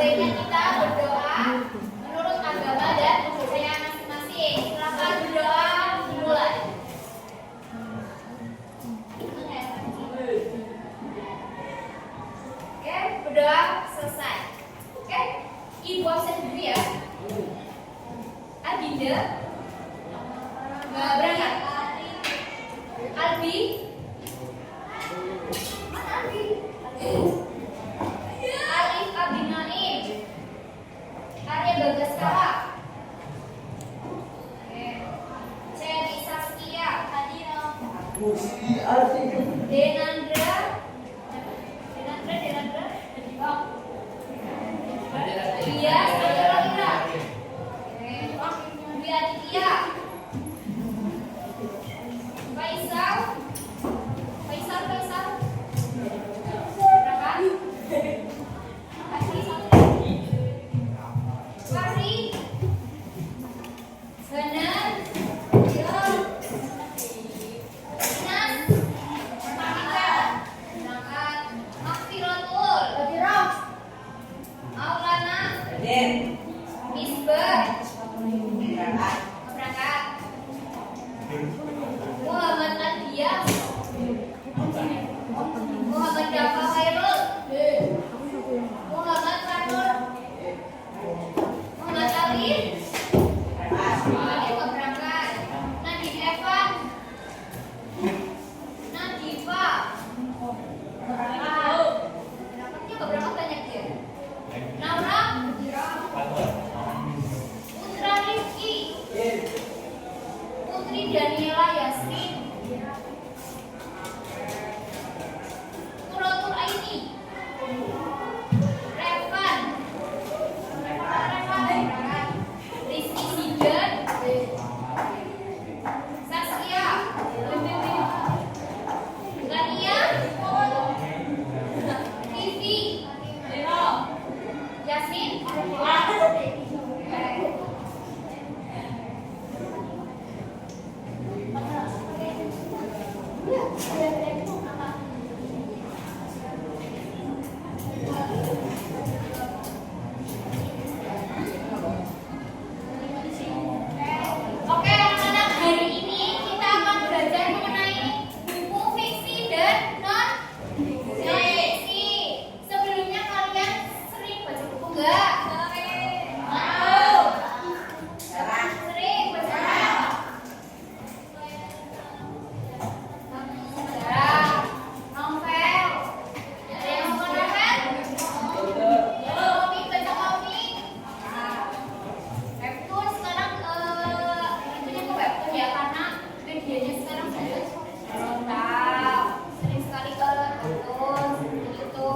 sebaiknya kita berdoa menurut agama dan kepercayaan masing-masing. Silakan berdoa dimulai. Oke, berdoa selesai. Oke, Ibu absen dulu ya. Adinda nggak berangkat. Albi, mana Albi? Alif Abdi Naim, Arya Bagaskara, Cherry Saskia, Denandra, Iya, Saudara Dwi Aditya, Faisal, Fahri, Benar, Inas, Marika, Makfiratul, Maulana, Misbah, berangkat, Muhammad Nadia, Muhammad Dafa Khairul, Muhammad Ranur, Muhammad Ali, Eva berangkat, Nadine Evan, Nadifa, berangkatnya keberapa banyak ya? Naura, Putra Rifki, Putri Daniela Yasmin, Nuratul Aini, Revan, Rizky Sidan, Saskia, Gania, Vivi, Yasmin, Oke anak-anak, hari ini kita akan belajar mengenai buku fiksi dan non fiksi. Sebelumnya kalian sering baca buku enggak? Sering baca novel. Ada yang suka novel? Komik, baca komik. Webtoon sekarang itunya ke webtoon ya, karena medianya sekarang sudah lengkap. Sering sekali ke webtoon gitu.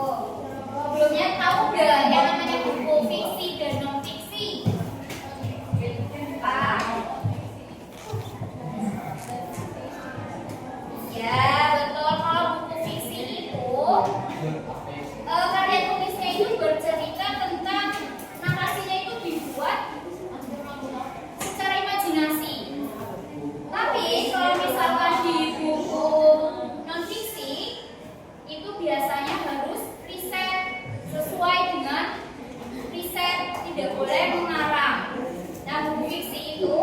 Sebelumnya tahu nggak yang namanya buku fiksi dan non fiksi? Ya betul, kalau buku fiksi itu karya tulisnya itu bercerita tentang narasinya itu dibuat secara imajinasi. Tapi kalau misalkan di buku non fiksi itu biasanya harus riset sesuai dengan riset, tidak boleh mengarang. Nah, buku fiksi itu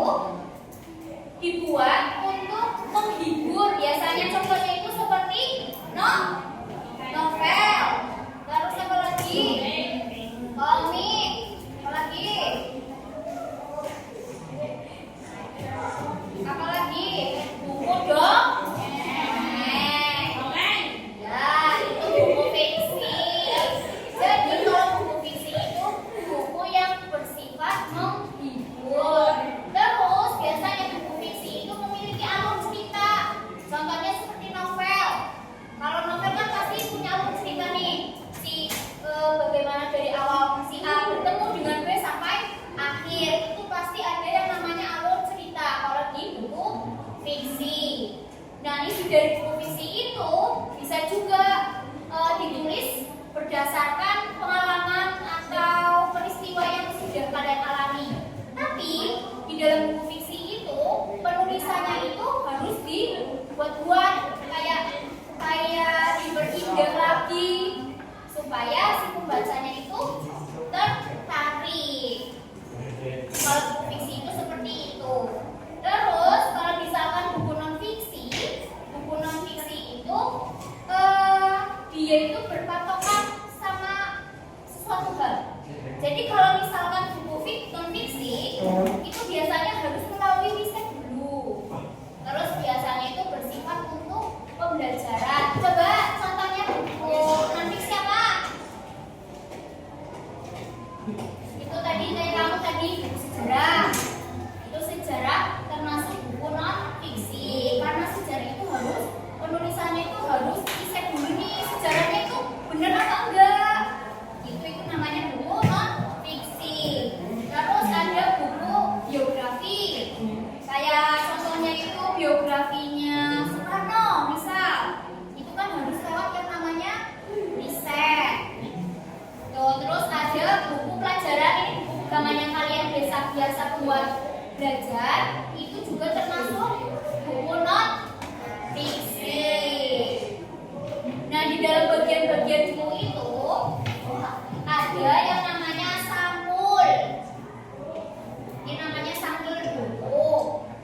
dibuat untuk menghibur. Biasanya contohnya itu seperti novel. Terus apa lagi? Komik. Apa lagi? Apa lagi? Buku dongeng. Ya, itu buku fiksi. Jadi kalau buku fiksi itu buku yang bersifat menghibur. Terus biasanya buku fiksi itu memiliki alur cerita. Contohnya seperti novel. Kalau novel kan pasti punya alur cerita nih. Bagaimana dari awal si A bertemu dengan B sampai akhir, itu pasti ada yang namanya alur cerita. Kalau di buku fiksi. Nah, ini dari buku fiksi itu bisa juga ditulis berdasarkan pengalaman atau peristiwa yang sudah kalian alami. Tapi di dalam buku fiksi itu penulisannya itu harus dibuat-buat kayak diberindah lagi supaya si pembacanya itu Jadi kalau misalkan buku non fiksi itu biasanya harus melalui riset dulu. Terus biasanya itu bersifat untuk pembelajaran. Coba contohnya buku non fiksi apa? Itu tadi kayak kamu tadi buku sejarah. Itu sejarah termasuk buku non fiksi. Karena sejarah itu harus penulisannya itu harus riset dulu nih, sejarahnya itu benar atau enggak. Itu namanya buku non fiksi. Terus ada buku biografi. Kayak contohnya itu biografinya Soekarno misal. Itu kan harus lewat yang namanya riset. Tuh, terus ada buku pelajaran, ini buku gamanya kalian biasa buat belajar. Itu juga termasuk buku non fiksi. Nah, di dalam bagian-bagian buku itu ada yang namanya sampul. Ini namanya sampul buku.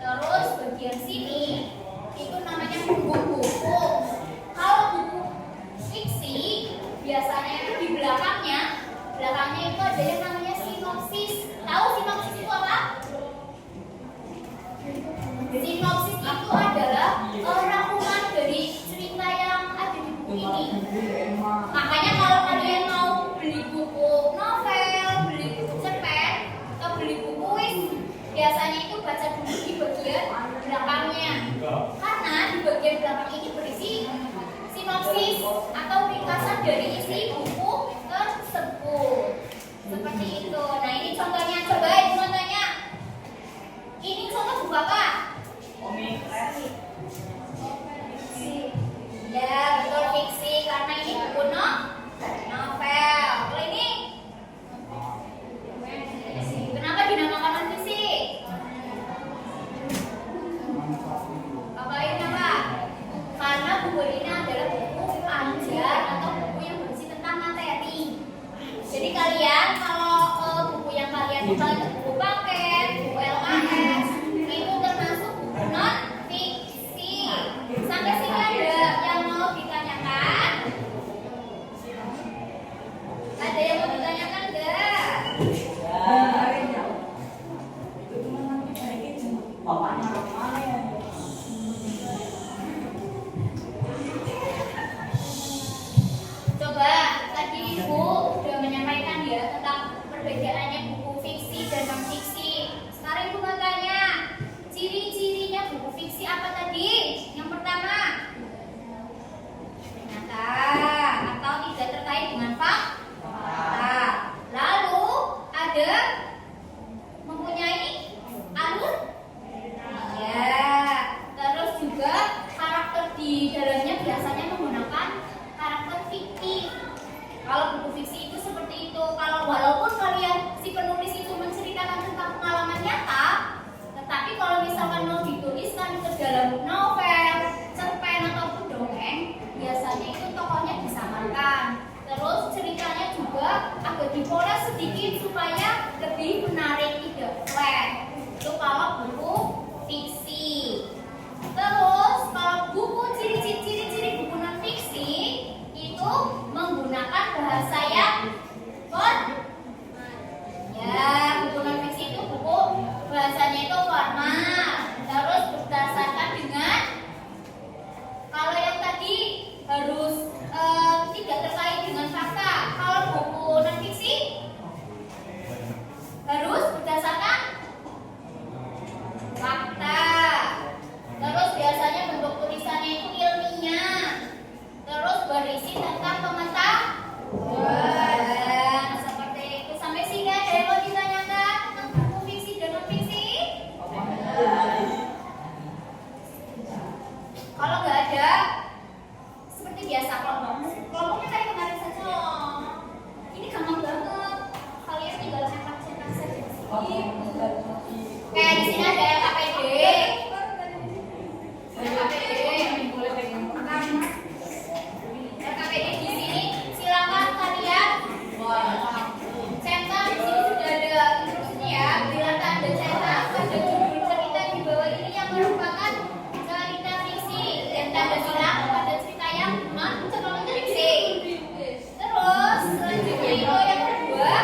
Terus bagian sini itu namanya buku-buku. Kalau buku fiksi biasanya itu di belakangnya itu ada yang namanya sinopsis. Tahu sinopsis itu apa? Sinopsis itu adalah rangkuman dari cerita yang ada di buku ini. Makanya kalau kalian mau beli buku novel, beli buku cerpen, atau beli buku kuis, biasanya itu baca dulu di bagian belakangnya. Karena di bagian belakang ini berisi sinopsis atau ringkasan dari isi buku tersebut. Seperti itu. Nah, ini contohnya, coba ini contohnya. Ini contoh buku apa? Ya, betul fiksi karena ini buku novel. Kalau ini kenapa dinamakan non fiksi? Apa ini apa? Karena buku ini adalah buku ajar atau buku yang berisi tentang materi. Jadi kalian kalau buku yang kalian buka itu buku paket, buku LKS, itu termasuk buku non fiksi. Sampai sini ada yang mau ditanyakan? Ada yang mau ditanyakan enggak? Coba tadi Ibu sudah menyampaikan ya tentang perbedaannya buku fiksi dan non fiksi. Sekarang Ibu mau tanya, ciri-cirinya buku fiksi apa tadi? Yang pertama, nyata atau tidak terkait dengan fakta. Lalu ada mempunyai alur, ya. Terus juga karakter di dalamnya biasanya menggunakan karakter fiktif. Kalau buku fiksi itu seperti itu. Kalau walaupun kalian si penulis itu menceritakan tentang pengalaman nyata, tetapi kalau misalkan mau dituliskan ke dalam novel, cerpen ataupun dongeng, biasanya itu tokohnya disamarkan. Terus ceritanya juga agak dipoles sedikit supaya lebih menarik, tidak flat. Itu kalau buku fiksi. Terus kalau buku ciri-ciri buku non fiksi itu menggunakan bahasa yang ya, buku non fiksi itu buku bahasanya itu formal. Terus berdasarkan dengan, kalau yang tadi harus tidak terkait dengan fakta. Kalau buku non fiksi harus berdasarkan fakta. Terus biasanya bentuk tulisannya itu ilmiah. Terus berisi tentang pengetahuan. Seperti itu. Sampai sini ada yang mau ditanyakan tentang buku fiksi dan non fiksi? Kalau nggak ada, seperti biasa kelompoknya kayak kemarin saja. Ini gampang banget. Kalian tinggal cetak saja. Kayak di sini ada LKPD. LKPD di sini silakan kalian cetak. Di sini sudah ada instruksinya ya. Bila Anda cetak, ada judul cerita di bawah ini yang merupakan cerita fiksi dan tanda silang pada cerita yang non fiksi. Terus selanjutnya itu yang kedua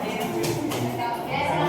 Ya,